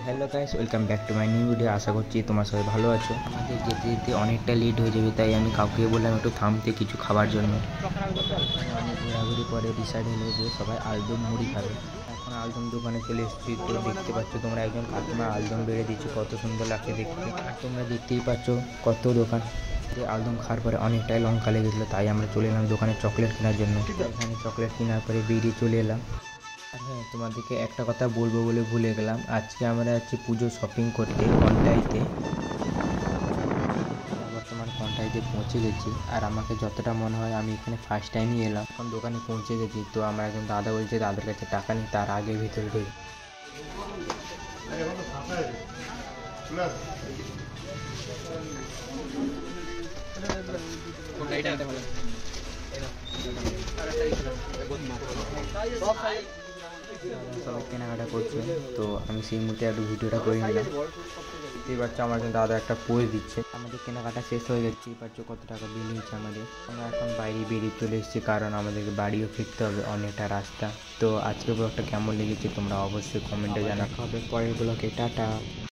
Hello guys, welcome back to my new video. আশা করছি তোমার সবাই ভালো আছো। আমাদের যেতে যেতে অনেকটা লেট হয়ে যাবে, তাই আমি কাউকে বললাম একটু থামতে কিছু খাবার জন্য। অনেক ঘোরাঘুরি পরে ডিসাইড হলো যে সবাই আলুদম মুড়ি খাবে। এখন আলুদম দোকানে চলে এসেছি, তো দেখতে পাচ্ছ তোমরা একজন কাকিমা আলুদম বেড়ে দিচ্ছে, কত সুন্দর লাগছে দেখতে। আর তোমরা দেখতেই পাচ্ছ কত দোকান। আলুদম খাওয়ার পরে অনেকটাই লঙ্কা লেগেছিলো, তাই আমরা চলে এলাম দোকানে চকলেট কেনার জন্য। এখানে চকলেট কেনার পরে বেরিয়ে চলে এলাম। আর হ্যাঁ, তোমাদেরকে একটা কথা বলবো বলে ভুলে গেলাম, আজকে আমরা যাচ্ছি পুজো শপিং করতে কন্টাইতে। বর্তমান কন্টাইতে পৌঁছে গেছি, আর আমাকে যতটা মনে হয় আমি এখানে ফার্স্ট টাইমই এলাম। এখন দোকানে পৌঁছে গেছি, তো আমার একজন দাদা বলছে দাদার কাছে টাকা নেই, তার আগে ভিতরে ঢুকে। সবাই কেনাকাটা করছে, তো আমি সেই মুহূর্তে একটু ভিডিওটা করে নিলাম। দেখতেই পাচ্ছ আমার একজন দাদা একটা পোজ দিচ্ছে। আমাদের কেনাকাটা শেষ হয়ে গেছে, পাচ্ছ কত টাকা বিল হয়েছে আমাদের। আমরা এখন বাইরে বেরিয়ে চলে এসেছি, কারণ আমাদেরকে বাড়িও ফিরতে হবে, অনেকটা রাস্তা। তো আজকের ব্লগটা কেমন লেগেছে তোমরা অবশ্যই কমেন্টে জানাতে হবে। পরের ব্লগে টাটা।